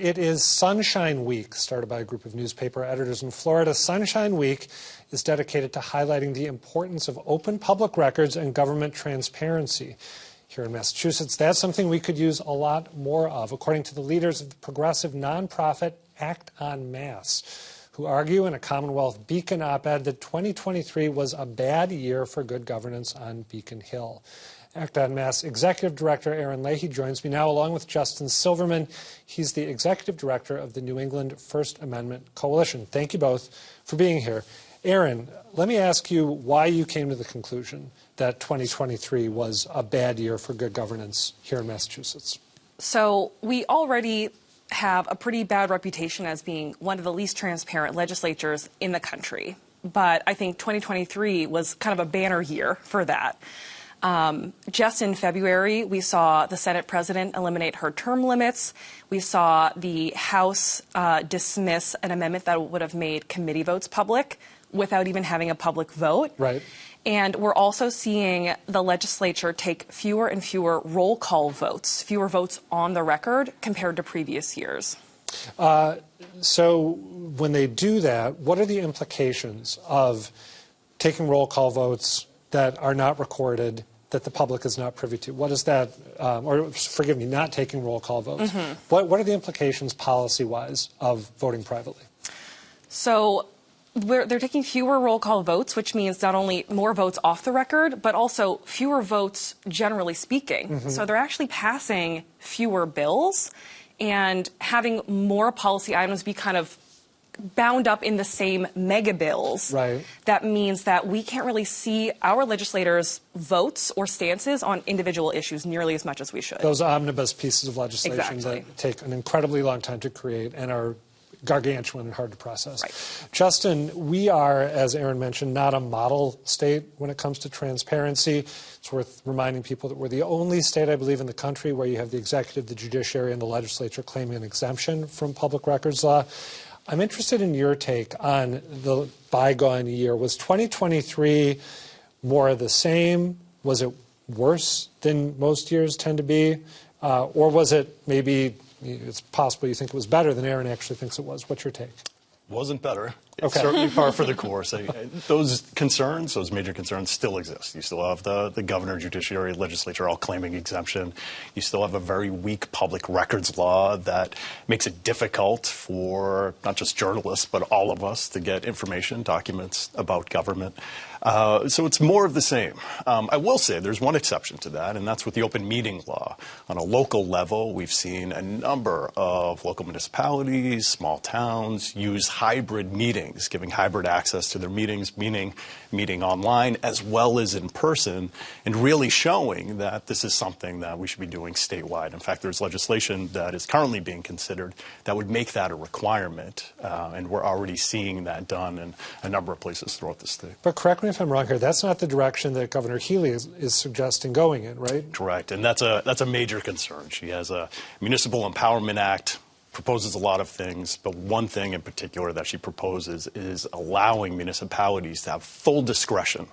it is Sunshine Week, started by a group of newspaper editors in Florida. Sunshine Week is dedicated to highlighting the importance of open public records and government transparency. Here in Massachusetts, that's something we could use a lot more of, according to the leaders of the progressive nonprofit Act en Masse, who argue in a CommonWealth Beacon op-ed that 2023 was a bad year for good governance on Beacon Hill. Act en Masse Executive Director Erin Leahy joins me now, along with Justin Silverman. He's the Executive Director of the New England First Amendment Coalition. Thank you both for being here. Erin, let me ask you why you came to the conclusion that 2023 was a bad year for good governance here in Massachusetts. So we already have a pretty bad reputation as being one of the least transparent legislatures in the country. But I think 2023 was kind of a banner year for that. Just in February, we saw the Senate president eliminate her term limits. We saw the House dismiss an amendment that would have made committee votes public without even having a public vote. Right. And we're also seeing the legislature take fewer and fewer roll call votes, fewer votes on the record compared to previous years. So when they do that, what are the implications of taking roll call votes that are not recorded, that the public is not privy to? What is that, or forgive me, not taking roll call votes? Mm-hmm. What are the implications policy-wise of voting privately? So they're taking fewer roll call votes, which means not only more votes off the record, but also fewer votes generally speaking. Mm-hmm. So they're actually passing fewer bills and having more policy items be kind of bound up in the same mega bills. Right. That means that we can't really see our legislators' votes or stances on individual issues nearly as much as we should. Those omnibus pieces of legislation Exactly. that take an incredibly long time to create and are gargantuan and hard to process. Right. Justin, we are, as Erin mentioned, not a model state when it comes to transparency. It's worth reminding people that we're the only state, I believe, in the country where you have the executive, the judiciary, and the legislature claiming an exemption from public records law. I'm interested in your take on the bygone year. Was 2023 more of the same? Was it worse than most years tend to be? Or was it maybe, it's possible you think it was better than Erin actually thinks it was. What's your take? Wasn't better. It's Okay. certainly par for the course. Those concerns, those major concerns still exist. You still have the governor, judiciary, legislature all claiming exemption. You still have a very weak public records law that makes it difficult for not just journalists, but all of us to get information, documents about government. So it's more of the same. I will say there's one exception to that, and that's with the open meeting law. On a local level, we've seen a number of local municipalities, small towns use hybrid meetings, giving hybrid access to their meetings, meaning meeting online as well as in person, and really showing that this is something that we should be doing statewide. In fact, there's legislation that is currently being considered that would make that a requirement, and we're already seeing that done in a number of places throughout the state. But correct me if I'm wrong here, that's not the direction that Governor Reilly is suggesting going in, right? Correct, and that's a major concern. She has a Municipal Empowerment Act, proposes a lot of things, but one thing in particular that she proposes is allowing municipalities to have full discretion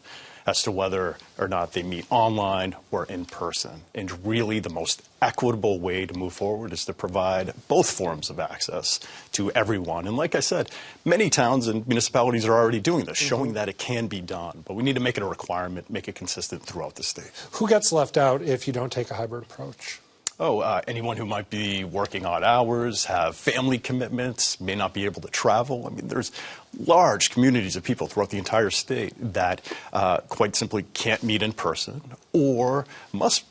as to whether or not they meet online or in person. And really the most equitable way to move forward is to provide both forms of access to everyone. And like I said, many towns and municipalities are already doing this, showing that it can be done. But we need to make it a requirement, make it consistent throughout the state. Who gets left out if you don't take a hybrid approach? Anyone who might be working odd hours, have family commitments, may not be able to travel. I mean, there's large communities of people throughout the entire state that quite simply can't meet in person or must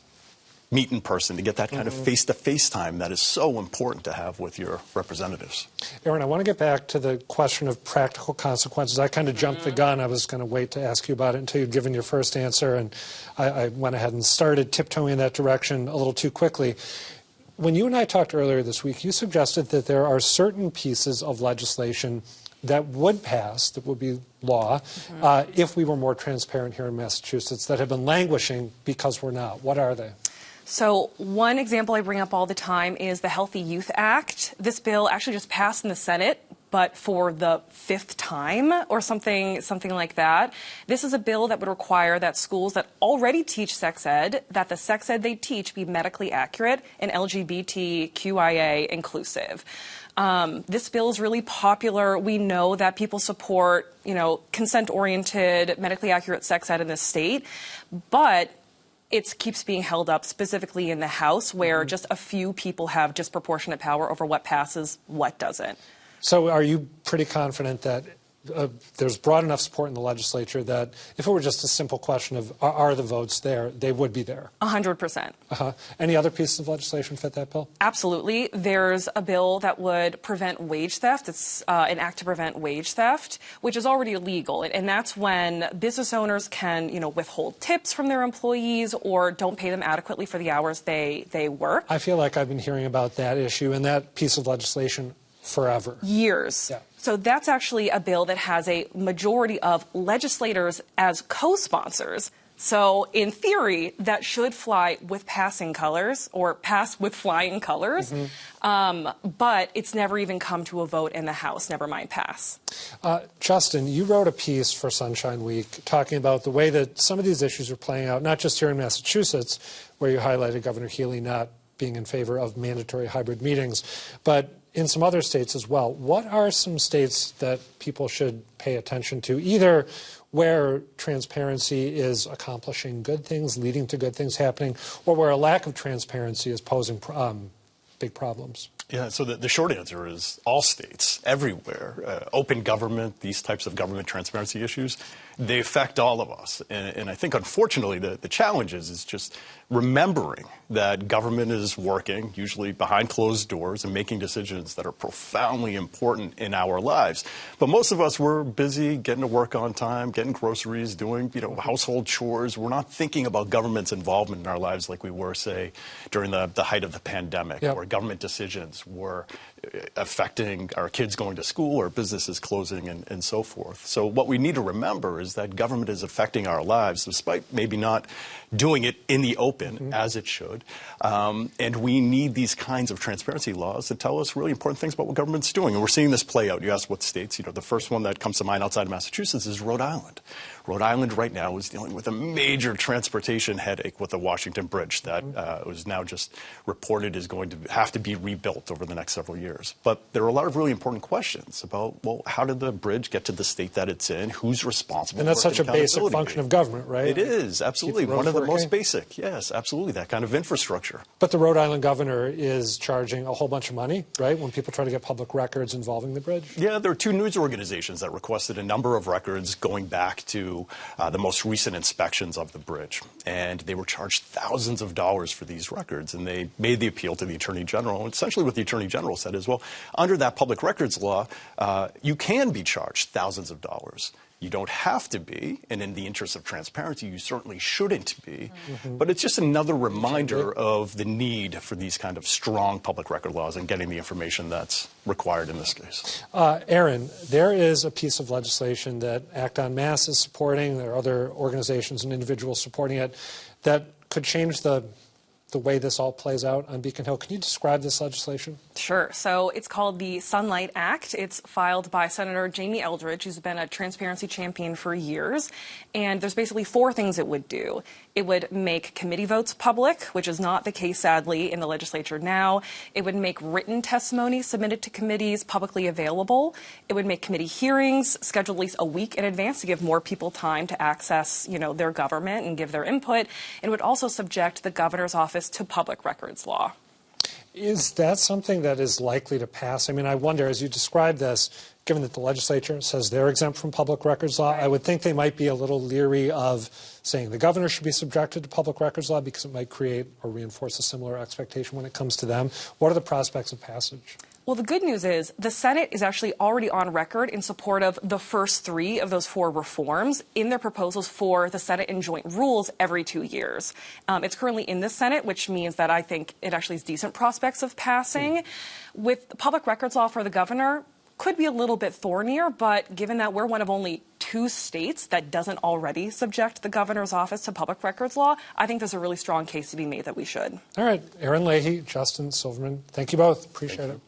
meet in person to get that kind of face-to-face time that is so important to have with your representatives. Erin, I want to get back to the question of practical consequences. I kind of jumped the gun. I was going to wait to ask you about it until you'd given your first answer, and I went ahead and started tiptoeing in that direction a little too quickly. When you and I talked earlier this week, you suggested that there are certain pieces of legislation that would pass, that would be law, if we were more transparent here in Massachusetts, that have been languishing because we're not. What are they? So one example I bring up all the time is the Healthy Youth Act. This bill actually just passed in the Senate, but for the 5th time or something like that. This is a bill that would require that schools that already teach sex ed, that the sex ed they teach be medically accurate and LGBTQIA inclusive. This bill is really popular. We know that people support, consent-oriented, medically accurate sex ed in this state, but it keeps being held up specifically in the House, where just a few people have disproportionate power over what passes, what doesn't. So are you pretty confident that there's broad enough support in the legislature that if it were just a simple question of are the votes there, they would be there? 100%. Any other pieces of legislation fit that bill? Absolutely. There's a bill that would prevent wage theft. It's an act to prevent wage theft, which is already illegal. And that's when business owners can, withhold tips from their employees or don't pay them adequately for the hours they work. I feel like I've been hearing about that issue and that piece of legislation forever. Years. Yeah. So that's actually a bill that has a majority of legislators as co-sponsors. So in theory, that should fly with passing colors or pass with flying colors. But it's never even come to a vote in the House, never mind pass. Justin, you wrote a piece for Sunshine Week talking about the way that some of these issues are playing out, not just here in Massachusetts, where you highlighted Governor Reilly not being in favor of mandatory hybrid meetings, but in some other states as well. What are some states that people should pay attention to, either where transparency is accomplishing good things, leading to good things happening, or where a lack of transparency is posing big problems? Yeah, so the short answer is all states, everywhere. Open government, these types of government transparency issues, they affect all of us. And I think, unfortunately, the challenge is just remembering that government is working, usually behind closed doors, and making decisions that are profoundly important in our lives. But most of us, we're busy getting to work on time, getting groceries, doing household chores. We're not thinking about government's involvement in our lives like we were, say, during the height of the pandemic, where government decisions were affecting our kids going to school or businesses closing and so forth. So what we need to remember is that government is affecting our lives, despite maybe not doing it in the open as it should. And we need these kinds of transparency laws that tell us really important things about what government's doing. And we're seeing this play out. You asked what states. The first one that comes to mind outside of Massachusetts is Rhode Island. Rhode Island right now is dealing with a major transportation headache with the Washington Bridge that was now just reported is going to have to be rebuilt over the next several years. But there are a lot of really important questions about, well, how did the bridge get to the state that it's in? Who's responsible? And that's such a basic function of government, right? It is, absolutely. One of the most basic, yes, absolutely, that kind of infrastructure. But the Rhode Island governor is charging a whole bunch of money, right, when people try to get public records involving the bridge? Yeah, there are two news organizations that requested a number of records going back to the most recent inspections of the bridge. And they were charged thousands of dollars for these records. And they made the appeal to the Attorney General. And essentially what the Attorney General said is, well, under that public records law, you can be charged thousands of dollars. You don't have to be, and in the interest of transparency, you certainly shouldn't be. But it's just another reminder of the need for these kind of strong public record laws and getting the information that's required in this case. Erin, there is a piece of legislation that Act on Mass is supporting. There are other organizations and individuals supporting it that could change the way this all plays out on Beacon Hill. Can you describe this legislation? Sure. So it's called the Sunlight Act. It's filed by Senator Jamie Eldridge, who's been a transparency champion for years. And there's basically 4 things it would do. It would make committee votes public, which is not the case, sadly, in the legislature now. It would make written testimony submitted to committees publicly available. It would make committee hearings scheduled at least a week in advance to give more people time to access, their government and give their input. And it would also subject the governor's office to public records law. Is that something that is likely to pass? I mean, I wonder, as you describe this, given that the legislature says they're exempt from public records law, I would think they might be a little leery of saying the governor should be subjected to public records law because it might create or reinforce a similar expectation when it comes to them. What are the prospects of passage? Well, the good news is the Senate is actually already on record in support of the first 3 of those 4 reforms in their proposals for the Senate and joint rules every 2 years. It's currently in the Senate, which means that I think it actually has decent prospects of passing. With the public records law for the governor, could be a little bit thornier, but given that we're one of only 2 states that doesn't already subject the governor's office to public records law, I think there's a really strong case to be made that we should. All right. Erin Leahy, Justin Silverman, thank you both. Appreciate it.